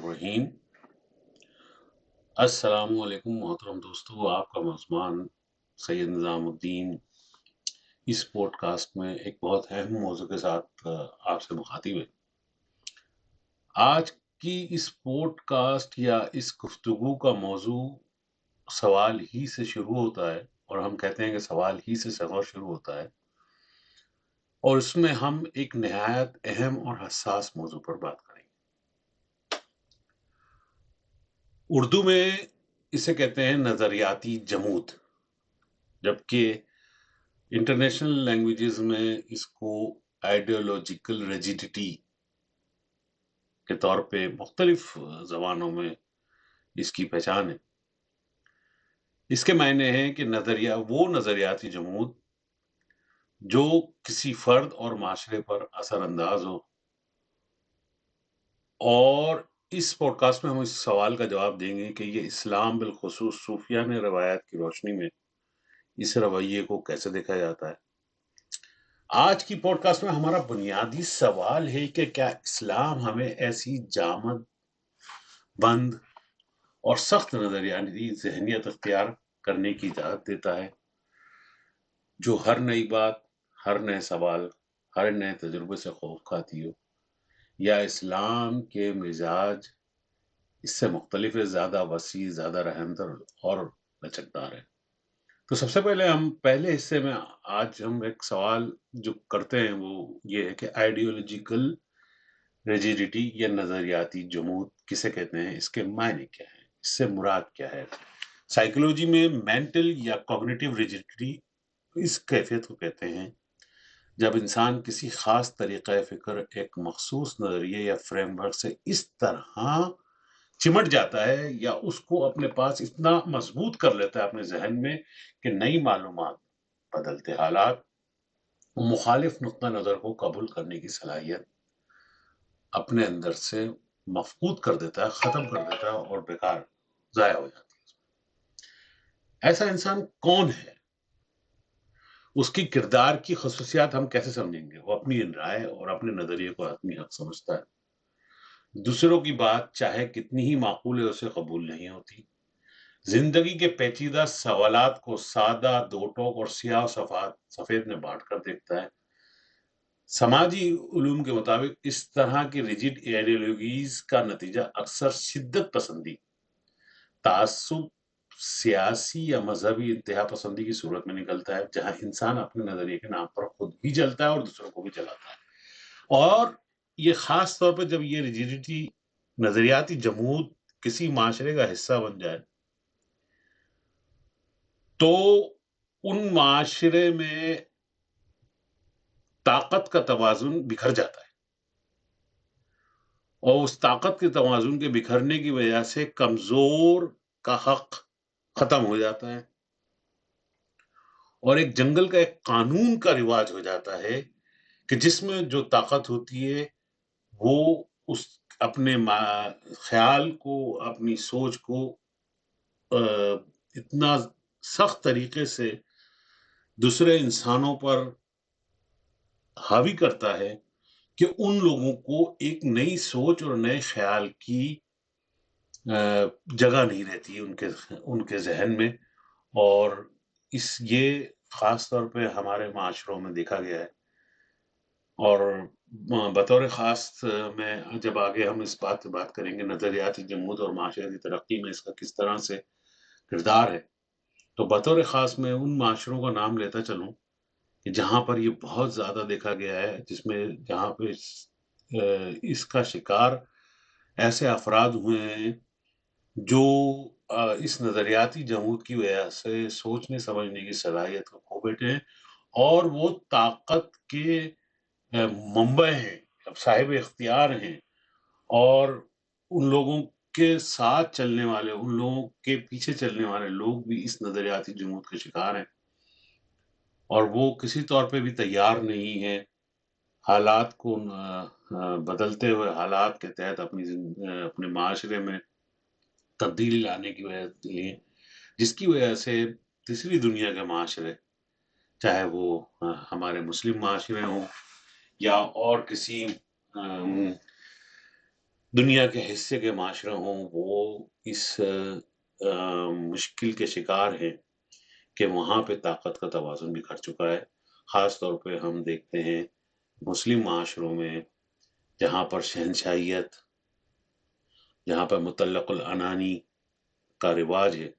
الرحیم۔ السلام علیکم محترم دوستو، آپ کا میزبان سید نظام الدین اس پوڈ کاسٹ میں ایک بہت اہم موضوع کے ساتھ آپ سے مخاطب ہے۔ آج کی اس پوڈ کاسٹ یا اس گفتگو کا موضوع سوال ہی سے شروع ہوتا ہے، اور ہم کہتے ہیں کہ سوال ہی سے سفر شروع ہوتا ہے، اور اس میں ہم ایک نہایت اہم اور حساس موضوع پر بات کریں گے۔ اردو میں اسے کہتے ہیں نظریاتی جمود، جبکہ انٹرنیشنل لینگویجز میں اس کو آئیڈیولوجیکل ریجیڈیٹی کے طور پہ مختلف زبانوں میں اس کی پہچان ہے۔ اس کے معنی ہیں کہ وہ نظریاتی جمود جو کسی فرد اور معاشرے پر اثر انداز ہو، اور اس پوڈ کاسٹ میں ہم اس سوال کا جواب دیں گے کہ یہ اسلام بالخصوص صوفیہ نے روایت کی روشنی میں اس رویے کو کیسے دیکھا جاتا ہے۔ آج کی پوڈ کاسٹ میں ہمارا بنیادی سوال ہے کہ کیا اسلام ہمیں ایسی جامد بند اور سخت نظریاتی ذہنیت اختیار کرنے کی اجازت دیتا ہے جو ہر نئی بات، ہر نئے سوال، ہر نئے تجربے سے خوف کھاتی ہو، یا اسلام کے مزاج اس سے مختلف ہے، زیادہ وسیع، زیادہ رحمدر اور لچکدار ہے۔ تو سب سے پہلے ہم پہلے حصے میں آج ہم ایک سوال جو کرتے ہیں وہ یہ ہے کہ آئیڈیولوجیکل ریجیڈیٹی یا نظریاتی جمود کسے کہتے ہیں، اس کے معنی کیا ہے، اس سے مراد کیا ہے۔ سائیکولوجی میں مینٹل یا کوگنیٹو ریجیڈیٹی اس کیفیت کو کہتے ہیں جب انسان کسی خاص طریقہ فکر، ایک مخصوص نظریے یا فریم ورک سے اس طرح چمٹ جاتا ہے یا اس کو اپنے پاس اتنا مضبوط کر لیتا ہے اپنے ذہن میں کہ نئی معلومات، بدلتے حالات، مخالف نقطہ نظر کو قبول کرنے کی صلاحیت اپنے اندر سے مفقود کر دیتا ہے، ختم کر دیتا ہے اور بیکار ضائع ہو جاتی ہے۔ ایسا انسان کون ہے؟ اس کی کردار کی خصوصیات ہم کیسے سمجھیں گے؟ وہ اپنی رائے اور اپنے نظریے کو حتمی حق سمجھتا ہے، دوسروں کی بات چاہے کتنی ہی معقول ہے اسے قبول نہیں ہوتی، زندگی کے پیچیدہ سوالات کو سادہ دو ٹوک اور سیاہ سفید میں بانٹ کر دیکھتا ہے۔ سماجی علوم کے مطابق اس طرح کی ریجڈ ایڈیولوگیز کا نتیجہ اکثر شدت پسندی، تعصب، سیاسی یا مذہبی انتہا پسندی کی صورت میں نکلتا ہے، جہاں انسان اپنے نظریے کے نام پر خود بھی جلتا ہے اور دوسروں کو بھی جلاتا ہے۔ اور یہ خاص طور پہ جب یہ ریجڈیٹی، نظریاتی جمود کسی معاشرے کا حصہ بن جائے تو ان معاشرے میں طاقت کا توازن بکھر جاتا ہے، اور اس طاقت کے توازن کے بکھرنے کی وجہ سے کمزور کا حق ختم ہو جاتا ہے، اور ایک جنگل کا ایک قانون کا رواج ہو جاتا ہے کہ جس میں جو طاقت ہوتی ہے وہ اس اپنے خیال کو، اپنی سوچ کو اتنا سخت طریقے سے دوسرے انسانوں پر حاوی کرتا ہے کہ ان لوگوں کو ایک نئی سوچ اور نئے خیال کی جگہ نہیں رہتی ان کے ذہن میں۔ اور یہ خاص طور پہ ہمارے معاشروں میں دیکھا گیا ہے، اور بطور خاص میں جب آگے ہم اس بات پہ بات کریں گے نظریاتی جمود اور معاشرتی ترقی میں اس کا کس طرح سے کردار ہے، تو بطور خاص میں ان معاشروں کا نام لیتا چلوں کہ جہاں پر یہ بہت زیادہ دیکھا گیا ہے، جہاں پہ اس کا شکار ایسے افراد ہوئے ہیں جو اس نظریاتی جمود کی وجہ سے سوچنے سمجھنے کی صلاحیت کو کھو بیٹھے ہیں، اور وہ طاقت کے منبع ہیں، صاحب اختیار ہیں، اور ان لوگوں کے ساتھ چلنے والے، ان لوگوں کے پیچھے چلنے والے لوگ بھی اس نظریاتی جمود کے شکار ہیں، اور وہ کسی طور پہ بھی تیار نہیں ہے حالات کو بدلتے ہوئے حالات کے تحت اپنے معاشرے میں تبدیلی لانے کی وجہ لیے، جس کی وجہ سے تیسری دنیا کے معاشرے، چاہے وہ ہمارے مسلم معاشرے ہوں یا اور کسی دنیا کے حصے کے معاشرے ہوں وہ اس مشکل کے شکار ہیں کہ وہاں پہ طاقت کا توازن بکھر چکا ہے. خاص طور پہ ہم دیکھتے ہیں مسلم معاشروں میں، جہاں پر شہنشاہیت، جہاں پر مطلق العنانی کا رواج ہے،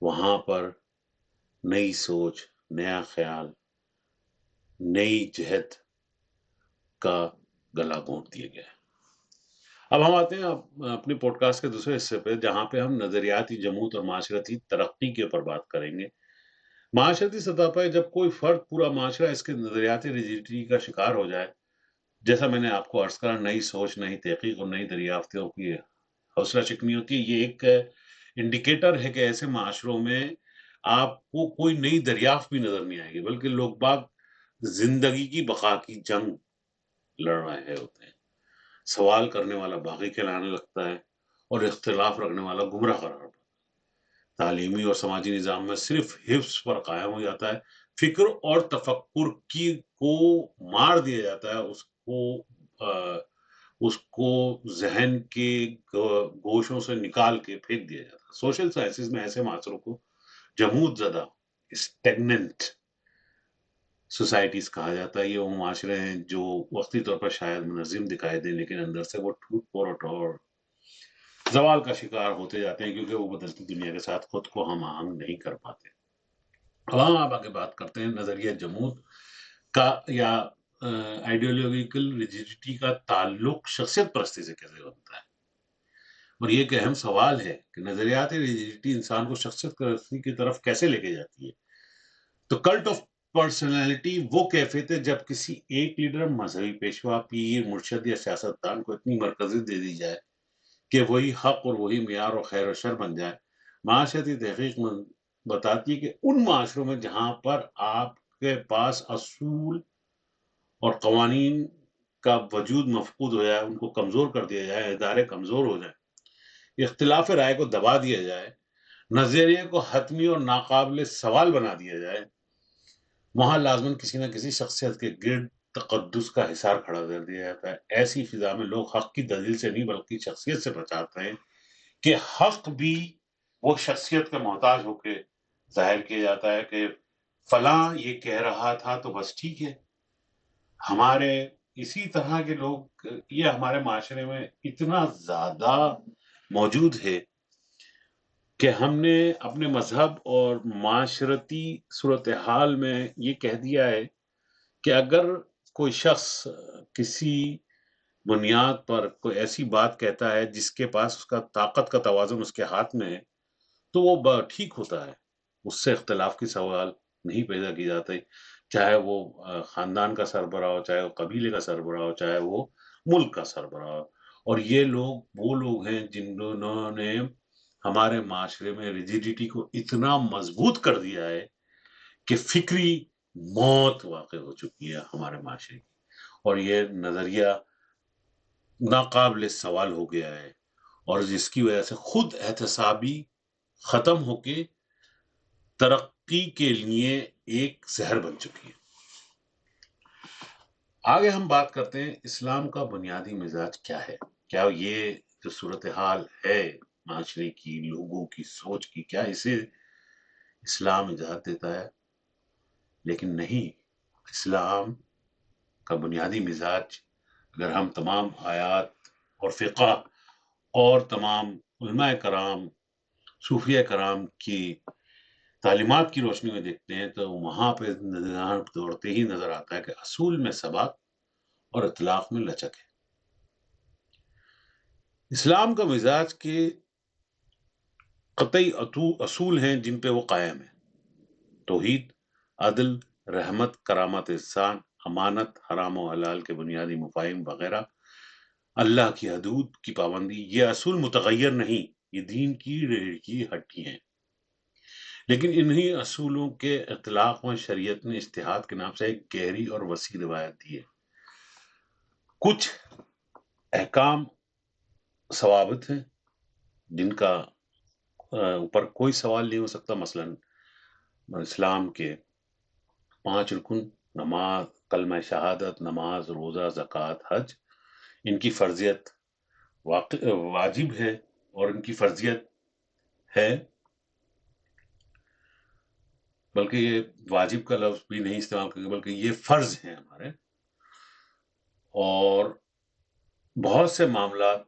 وہاں پر نئی سوچ، نیا خیال، نئی جہت کا گلا گھونٹ دیا گیا ہے. اب ہم آتے ہیں اپنے پوڈ کاسٹ کے دوسرے حصے پہ، جہاں پہ ہم نظریاتی جمود اور معاشرتی ترقی کے اوپر بات کریں گے. معاشرتی سطح پر جب کوئی فرد، پورا معاشرہ اس کے نظریاتی رجیڈیٹی کا شکار ہو جائے، جیسا میں نے آپ کو عرض کرا، نئی سوچ، نئی تحقیق اور نئی دریافتوں کی حوصلہ شکنی ہوتی ہے. یہ ایک انڈیکیٹر ہے کہ ایسے معاشروں میں آپ کو کوئی نئی دریافت بھی نظر نہیں آئے گی، بلکہ لوگ باغ زندگی کی بقا کی جنگ لڑ رہے ہوتے ہیں. سوال کرنے والا باغی کہلانے لگتا ہے اور اختلاف رکھنے والا گمراہ قرار پڑتا ہے. تعلیمی اور سماجی نظام میں صرف حفظ پر قائم ہو جاتا ہے. فکر اور تفکر کی کو مار دیا جاتا ہے، اس کو ذہن کے گوشوں سے نکال کے پھینک دیا جاتا ہے. سوشل سائنسز میں ایسے معاشروں کو جمود زدہ، اسٹیگننٹ سوسائٹیز کہا جاتا ہے. یہ وہ معاشرے ہیں جو وقتی طور پر شاید منظم دکھائی دیں، لیکن اندر سے وہ ٹوٹ پھوٹ اور زوال کا شکار ہوتے جاتے ہیں، کیونکہ وہ بدلتی دنیا کے ساتھ خود کو ہم آہنگ نہیں کر پاتے. اب ہم آپ آگے بات کرتے ہیں نظریہ جمود کا یا آئیڈیولوجیکل ریجیڈیٹی کا تعلق شخصیت پرستی سے کیسے بنتا ہے. اور یہ ایک اہم سوال ہے کہ نظریاتی ریجیڈیٹی انسان کو شخصیت پرستی کی طرف کیسے لے کے جاتی ہے. تو کلٹ آف پرسنالٹی وہ کیفیت ہے جب کسی ایک لیڈر، مذہبی پیشوا، پیر، مرشد یا سیاستدان کو اتنی مرکزیت دے دی جائے کہ وہی حق اور وہی معیار اور خیر و شر بن جائے. معاشرتی تحقیق بتاتی ہے کہ ان معاشروں میں جہاں پر آپ کے پاس اصول اور قوانین کا وجود مفقود ہو جائے، ان کو کمزور کر دیا جائے، ادارے کمزور ہو جائیں، اختلاف رائے کو دبا دیا جائے، نظریے کو حتمی اور ناقابل سوال بنا دیا جائے، وہاں لازماً کسی نہ کسی شخصیت کے گرد تقدس کا حصار کھڑا کر دیا جاتا ہے. ایسی فضا میں لوگ حق کی دلیل سے نہیں بلکہ شخصیت سے بچاتے ہیں کہ حق بھی وہ شخصیت کے محتاج ہو کے ظاہر کیا جاتا ہے کہ فلاں یہ کہہ رہا تھا تو بس ٹھیک ہے. ہمارے اسی طرح کے لوگ یہ ہمارے معاشرے میں اتنا زیادہ موجود ہے کہ ہم نے اپنے مذہب اور معاشرتی صورتحال میں یہ کہہ دیا ہے کہ اگر کوئی شخص کسی بنیاد پر کوئی ایسی بات کہتا ہے جس کے پاس اس کا طاقت کا توازن اس کے ہاتھ میں ہے، تو وہ ٹھیک ہوتا ہے. اس سے اختلاف کی سوال نہیں پیدا کی جاتے، چاہے وہ خاندان کا سربراہ ہو، چاہے وہ قبیلے کا سربراہ ہو، چاہے وہ ملک کا سربراہ ہو. اور یہ لوگ وہ لوگ ہیں جنہوں نے ہمارے معاشرے میں ریجیڈیٹی کو اتنا مضبوط کر دیا ہے کہ فکری موت واقع ہو چکی ہے ہمارے معاشرے کی، اور یہ نظریہ ناقابل سوال ہو گیا ہے، اور جس کی وجہ سے خود احتسابی ختم ہو کے ترقی کے لیے ایک زہر بن چکی ہے. آگے ہم بات کرتے ہیں اسلام کا بنیادی مزاج کیا ہے. کیا یہ جو صورتحال ہے معاشرے کی، لوگوں کی سوچ کی، کیا اسے اسلام اجازت دیتا ہے؟ لیکن نہیں. اسلام کا بنیادی مزاج، اگر ہم تمام آیات اور فقہ اور تمام علماء کرام، صوفیہ کرام کی تعلیمات کی روشنی میں دیکھتے ہیں تو وہاں پہ دوڑتے ہی نظر آتا ہے کہ اصول میں ثبات اور اطلاق میں لچک ہے. اسلام کا مزاج کے قطعی اصول ہیں جن پہ وہ قائم ہے: توحید، عدل، رحمت، کرامت، احسان، امانت، حرام و حلال کے بنیادی مفاہیم وغیرہ، اللہ کی حدود کی پابندی. یہ اصول متغیر نہیں، یہ دین کی ریڑھ کی ہڈی ہیں. لیکن انہی اصولوں کے اطلاق میں شریعت نے اجتہاد کے نام سے ایک گہری اور وسیع روایت دی ہے. کچھ احکام ثوابت ہیں جن کا اوپر کوئی سوال نہیں ہو سکتا. مثلا اسلام کے 5 رکن، نماز، کلمہ شہادت، نماز، روزہ، زکوٰۃ، حج، ان کی فرضیت واجب ہے اور ان کی فرضیت ہے، بلکہ یہ واجب کا لفظ بھی نہیں استعمال کریں گے بلکہ یہ فرض ہیں ہمارے. اور بہت سے معاملات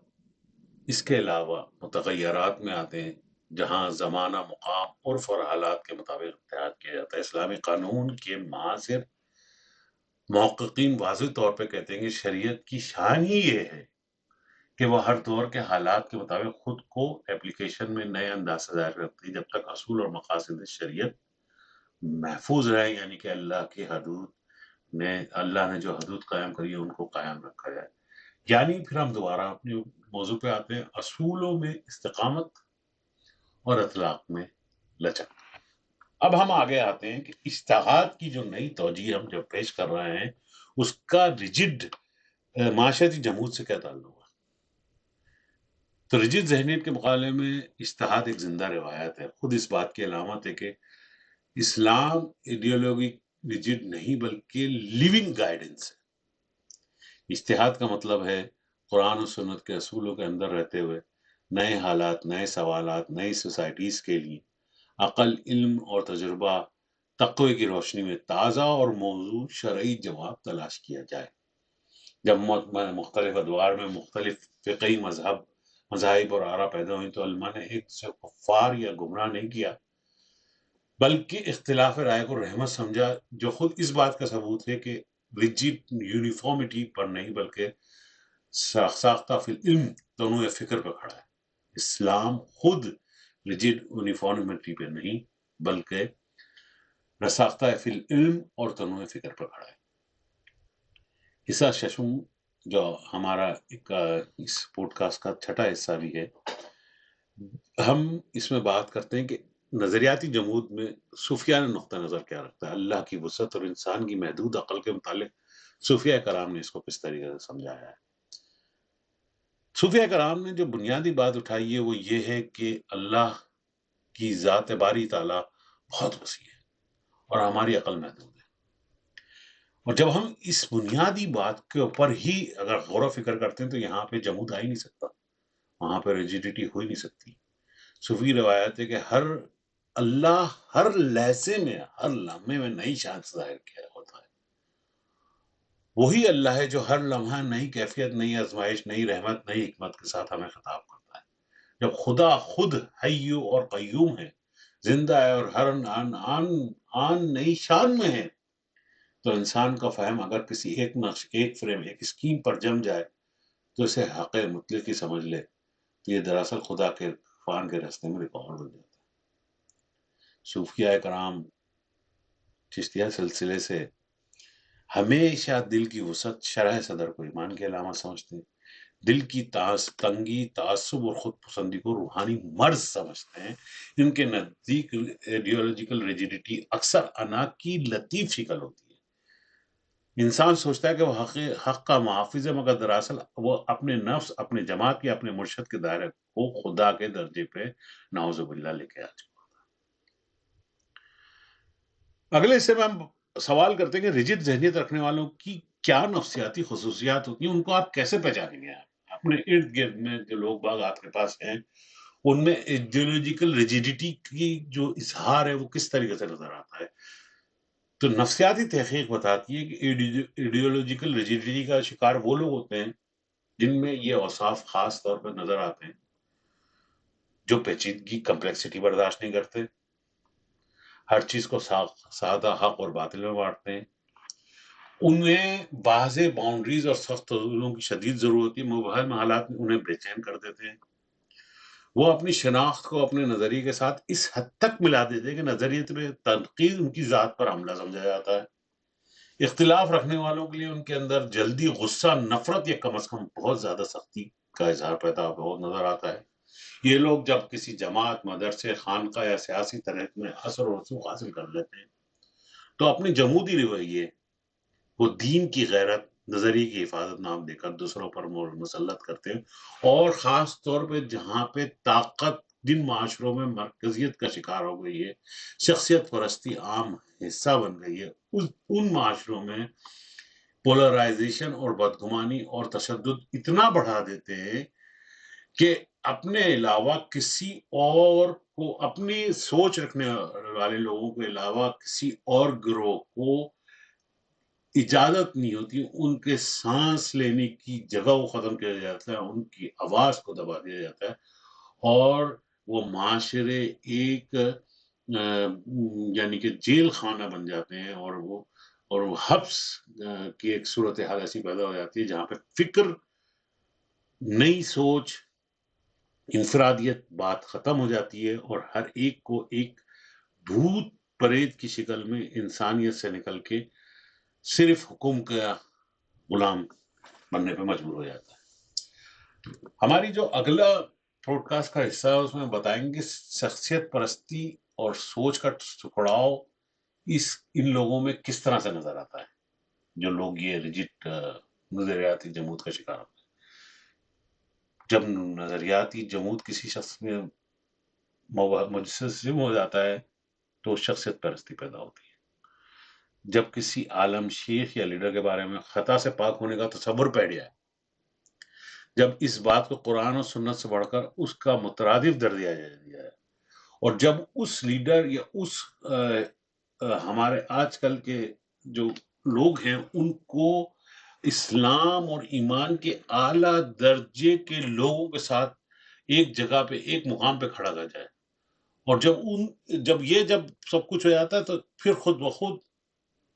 اس کے علاوہ متغیرات میں آتے ہیں جہاں زمانہ، مقام، عرف اور حالات کے مطابق اختیار کیا جاتا ہے. اسلامی قانون کے معاصر محققین واضح طور پہ کہتے ہیں کہ شریعت کی شان ہی یہ ہے کہ وہ ہر دور کے حالات کے مطابق خود کو ایپلیکیشن میں نئے انداز سے ظاہر کرتی ہے، جب تک اصول اور مقاصد شریعت محفوظ رہے، یعنی کہ اللہ نے جو حدود قائم کری ہے ان کو قائم رکھا جائے. یعنی پھر ہم دوبارہ اپنے موضوع پہ آتے ہیں، اصولوں میں استقامت اور اطلاق میں لچک. اب ہم آگے آتے ہیں کہ اجتہاد کی جو نئی توجیہ ہم جب پیش کر رہے ہیں اس کا ریجڈ معاشرتی جمود سے کیا تعلق ہے. تو ریجڈ ذہنیت کے مقابلے میں اجتہاد ایک زندہ روایت ہے. خود اس بات کی علامت ہے کہ اسلام ایڈیولوجی ریجڈ نہیں بلکہ لیونگ گائیڈنس ہے. اجتہاد کا مطلب ہے قرآن و سنت کے اصولوں کے اندر رہتے ہوئے نئے حالات، نئے سوالات، نئی سوسائٹیز کے لیے عقل، علم اور تجربہ، تقوی کی روشنی میں تازہ اور موضوع شرعی جواب تلاش کیا جائے. جب مختلف ادوار میں مختلف فقہی مذاہب اور آرا پیدا ہوئی تو علماء نے ایک سے کفار یا گمراہ نہیں کیا بلکہ اختلاف رائے کو رحمت سمجھا، جو خود اس بات کا ثبوت ہے کہ ریجڈ یونیفارمٹی پر نہیں بلکہ ساختہ فی العلم تنوع فکر پر کھڑا ہے. اسلام خود ریجڈ یونیفارمٹی پہ نہیں بلکہ رساختہ فی العلم اور تنوع فکر پر کھڑا ہے. حصہ ششم جو ہمارا اس پوڈ کاسٹ کا چھٹا حصہ بھی ہے، ہم اس میں بات کرتے ہیں کہ نظریاتی جمود میں صوفیانہ نقطہ نظر کیا رکھتا ہے. اللہ کی وسعت اور انسان کی محدود عقل کے متعلق صوفیہ کرام نے اس کو کس طریقے سے سمجھایا ہے. صوفیہ کرام نے جو بنیادی بات اٹھائی ہے وہ یہ ہے کہ اللہ کی ذات باری تعالیٰ بہت وسیع ہے اور ہماری عقل محدود ہے. اور جب ہم اس بنیادی بات کے اوپر ہی اگر غور و فکر کرتے ہیں تو یہاں پہ جمود آ ہی نہیں سکتا، وہاں پہ ریجیڈیٹی ہو ہی نہیں سکتی. صوفی روایت ہے کہ اللہ ہر لحظے میں، ہر لمحے میں نئی شان سے ظاہر کیا ہوتا ہے. وہی اللہ ہے جو ہر لمحہ نئی کیفیت، نئی آزمائش، نئی رحمت، نئی حکمت کے ساتھ ہمیں خطاب کرتا ہے. جب خدا خود حی اور قیوم ہے، زندہ ہے اور ہر آن نئی شان میں ہے، تو انسان کا فہم اگر کسی ایک نقش، ایک فریم، ایک اسکیم پر جم جائے تو اسے حق مطلق کی سمجھ لے تو یہ دراصل خدا کے فان کے راستے میں رکاوٹ بن جاتا ہے. صوفیہ کرام چشتیہ سلسلے سے ہمیشہ دل کی وسعت، شرح صدر کو ایمان کی علامت سمجھتے ہیں. دل کی تنگی، تعصب اور خود پسندی کو روحانی مرض سمجھتے ہیں. ان کے نزدیک ایڈیولوجیکل ریجیڈیٹی اکثر انا کی لطیف شکل ہوتی ہے. انسان سوچتا ہے کہ وہ حق کا محافظ ہے، مگر دراصل وہ اپنے نفس، اپنے جماعت یا اپنے مرشد کے دائرے کو خدا کے درجے پہ نعوذ باللہ لے کے آ چکا. اگلے حصے میں ہم سوال کرتے ہیں کہ ریجڈ ذہنیت رکھنے والوں کی کیا نفسیاتی خصوصیات ہوتی ہیں، ان کو آپ کیسے پہچانیں گے. آپ اپنے ارد گرد میں جو لوگ باغ آپ کے پاس ہیں ان میں ایڈیولوجیکل ریجیڈیٹی کی جو اظہار ہے وہ کس طریقے سے نظر آتا ہے. تو نفسیاتی تحقیق بتاتی ہے کہ ایڈیولوجیکل ریجیڈیٹی کا شکار وہ لوگ ہوتے ہیں جن میں یہ اوصاف خاص طور پر نظر آتے ہیں: جو پیچیدگی، کمپلیکسٹی برداشت نہیں کرتے، ہر چیز کو سادہ، حق اور باطل میں بانٹتے ہیں، انہیں واضح باؤنڈریز اور سخت اصولوں کی شدید ضرورت ہوتی ہے، مبہم حالات میں انہیں بے چین کر دیتے ہیں. وہ اپنی شناخت کو اپنے نظریے کے ساتھ اس حد تک ملا دیتے ہیں کہ نظریے میں تنقید ان کی ذات پر حملہ سمجھا جاتا ہے. اختلاف رکھنے والوں کے لیے ان کے اندر جلدی غصہ، نفرت یا کم از کم بہت زیادہ سختی کا اظہار پیدا بہت نظر آتا ہے. یہ لوگ جب کسی جماعت، مدرسے، خانقاہ یا سیاسی تحریک میں اثر و رسوخ حاصل کر لیتے ہیں تو اپنی جمودی رویے، وہ دین کی غیرت، نظریے کی حفاظت نام دے کر دوسروں پر مسلط کرتے ہیں. اور خاص طور پہ جہاں پہ طاقت جن معاشروں میں مرکزیت کا شکار ہو گئی ہے، شخصیت پرستی عام حصہ بن گئی ہے، ان معاشروں میں پولرائزیشن اور بدگمانی اور تشدد اتنا بڑھا دیتے ہیں کہ اپنے علاوہ کسی اور کو، اپنی سوچ رکھنے والے لوگوں کے علاوہ کسی اور گروہ کو اجازت نہیں ہوتی ان کے سانس لینے کی جگہ کو ختم کیا جاتا ہے، ان کی آواز کو دبا دیا جاتا ہے، اور وہ معاشرے ایک یعنی کہ جیل خانہ بن جاتے ہیں، اور وہ حبس کی ایک صورتحال ایسی پیدا ہو جاتی ہے جہاں پہ فکر، نئی سوچ، انفرادیت بات ختم ہو جاتی ہے، اور ہر ایک کو ایک بھوت پریت کی شکل میں انسانیت سے نکل کے صرف حکم کا غلام بننے پہ مجبور ہو جاتا ہے۔ ہماری جو اگلا پوڈ کاسٹ کا حصہ ہے اس میں بتائیں گے شخصیت پرستی اور سوچ کا ٹکراؤ ان لوگوں میں کس طرح سے نظر آتا ہے، جو لوگ یہ ریجٹ نظریاتی جمود کا شکار ہوتے ہیں۔ جب نظریاتی جمود کسی شخص میں مجسم ہو جاتا ہے تو شخصیت پرستی پیدا ہوتی ہے۔ جب کسی عالم شیخ یا لیڈر کے بارے میں خطا سے پاک ہونے کا تصور بیٹھ جائے، جب اس بات کو قرآن اور سنت سے بڑھ کر اس کا مترادف در دیا جائے، اور جب اس لیڈر یا اس ہمارے آج کل کے جو لوگ ہیں ان کو اسلام اور ایمان کے اعلیٰ درجے کے لوگوں کے ساتھ ایک جگہ پہ، ایک مقام پہ کھڑا کر جائے، اور جب سب کچھ ہو جاتا ہے تو پھر خود بخود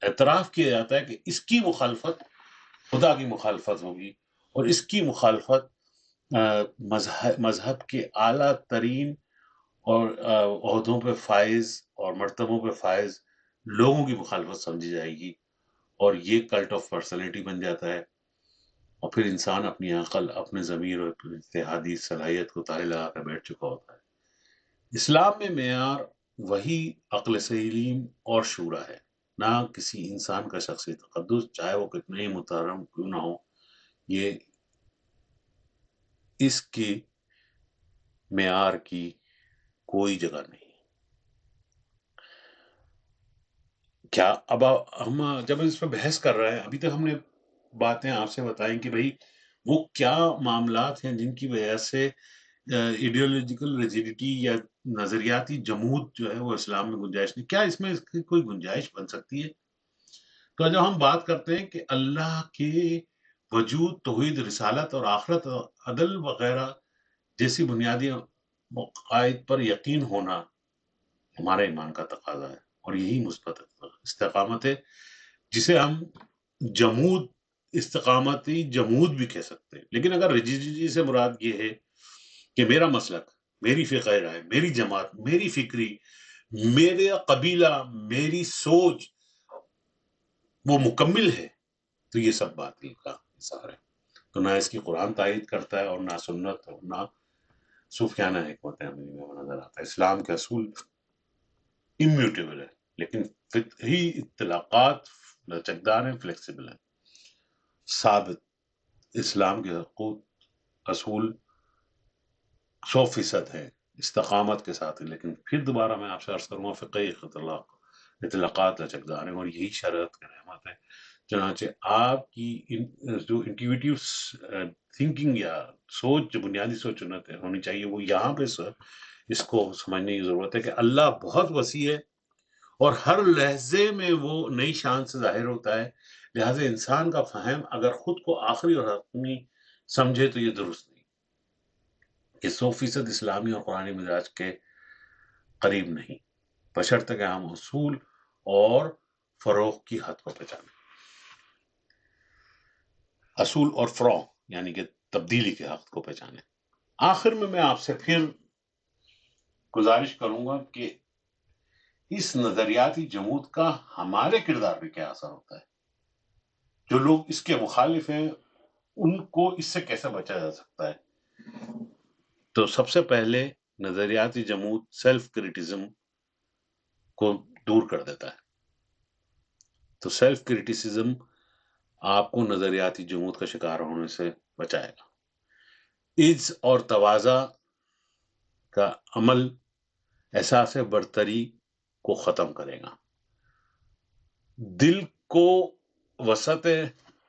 اعتراف کیا جاتا ہے کہ اس کی مخالفت خدا کی مخالفت ہوگی، اور اس کی مخالفت مذہب کے اعلیٰ ترین اور عہدوں پہ فائز اور مرتبوں پہ فائز لوگوں کی مخالفت سمجھی جائے گی، اور یہ کلٹ آف پرسنالٹی بن جاتا ہے، اور پھر انسان اپنی عقل، اپنے ضمیر اور اجتہادی صلاحیت کو تالے لگا کر بیٹھ چکا ہوتا ہے۔ اسلام میں معیار وہی عقل سلیم اور شورا ہے، نہ کسی انسان کا شخصی تقدس، چاہے وہ کتنے ہی محترم کیوں نہ ہو۔ یہ اس کے معیار کی کوئی جگہ نہیں۔ کیا اب ہم جب اس پہ بحث کر رہے ہیں، ابھی تک ہم نے باتیں آپ سے بتائیں کہ بھئی وہ کیا معاملات ہیں جن کی وجہ سے ایڈیولوجیکل ریجیڈیٹی یا نظریاتی جمود جو ہے وہ اسلام میں گنجائش نہیں، کیا اس میں اس کی کوئی گنجائش بن سکتی ہے؟ تو جب ہم بات کرتے ہیں کہ اللہ کے وجود، توحید، رسالت اور آخرت اور عدل وغیرہ جیسی بنیادی عقائد پر یقین ہونا ہمارے ایمان کا تقاضا ہے، اور یہی مثبت استقامت ہے، جسے ہم جمود، استقامتی جمود بھی کہہ سکتے ہیں۔ لیکن اگر ریجیڈیٹی سے مراد یہ ہے کہ میرا مسلک، میری فقہ رائے، میری جماعت، میری فکری، میرا قبیلہ، میری سوچ وہ مکمل ہے، تو یہ سب باطل کا اظہار ہے۔ تو نہ اس کی قرآن تائید کرتا ہے، اور نہ سنت، اور نہ صوفیانہ حکمت عملی میں وہ نظر آتا ہے۔ اسلام کے اصول امیوٹیبل ہے، لیکن فقہی اطلاقات لچکدار ہیں، فلیکسیبل ہیں، ثابت۔ اسلام کے حقوق اصول 100% ہے استقامت کے ساتھ ہی، لیکن پھر دوبارہ میں آپ سے عرض کروں گا فقہی اطلاقات لچکدار ہیں، اور یہی شرعت کی رحمت ہے۔ چنانچہ آپ کی جو انٹیویٹیو تھنکنگ یا سوچ، جو بنیادی سوچ ہونی چاہیے، وہ یہاں پہ اس کو سمجھنے کی ضرورت ہے کہ اللہ بہت وسیع ہے، اور ہر لہجے میں وہ نئی شان سے ظاہر ہوتا ہے، لہٰذا انسان کا فہم اگر خود کو آخری اور حتمی سمجھے تو یہ درست نہیں، کہ 100% اسلامی اور قرآنی مزاج کے قریب نہیں، بشرطے کہ ہم اصول اور فروغ کی حد کو پہچانیں، اصول اور فروغ یعنی کہ تبدیلی کے حد کو پہچانیں۔ آخر میں آپ سے پھر گزارش کروں گا کہ اس نظریاتی جمود کا ہمارے کردار پہ کیا اثر ہوتا ہے، جو لوگ اس کے مخالف ہیں ان کو اس سے کیسے بچا جا سکتا ہے؟ تو سب سے پہلے نظریاتی جمود سیلف کریٹیزم کو دور کر دیتا ہے۔ تو سیلف کریٹیسزم آپ کو نظریاتی جمود کا شکار ہونے سے بچائے گا۔ عجز اور تواضع کا عمل احساس برتری کو ختم کرے گا، دل کو وسعت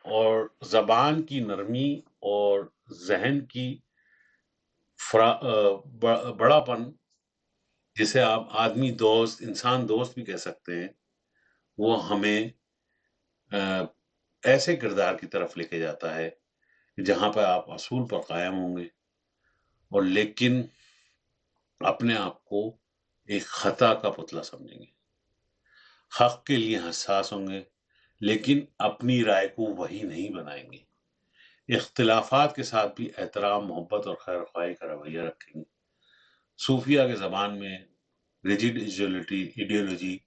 اور زبان کی نرمی اور ذہن کی بڑا پن، جسے آپ آدمی دوست، انسان دوست بھی کہہ سکتے ہیں، وہ ہمیں ایسے کردار کی طرف لے کے جاتا ہے جہاں پہ آپ اصول پر قائم ہوں گے، اور لیکن اپنے آپ کو ایک خطا کا پتلا سمجھیں گے، حق کے لیے حساس ہوں گے، لیکن اپنی رائے کو وہی نہیں بنائیں گے، اختلافات کے ساتھ بھی احترام، محبت اور خیر خواہی کا رویہ رکھیں گے۔ صوفیہ کے زبان میں ریجڈ ایڈیولوجی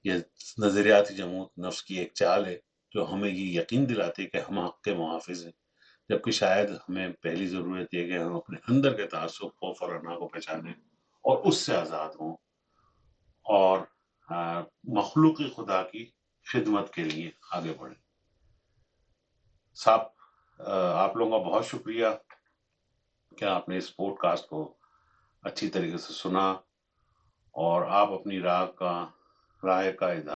یا نظریاتی جمود نفس کی ایک چال ہے جو ہمیں یہ یقین دلاتی ہے کہ ہم حق کے محافظ ہیں، جبکہ شاید ہمیں پہلی ضرورت یہ کہ ہم اپنے اندر کے تعصب، خوف اور انا کو پہچانیں اور اس سے آزاد ہوں، اور مخلوق خدا کی خدمت کے لیے آگے بڑھیں۔ صاحب، آپ لوگوں کا بہت شکریہ کہ آپ نے اس پوڈ کاسٹ کو اچھی طریقے سے سنا، اور آپ اپنی راہ کا اظہار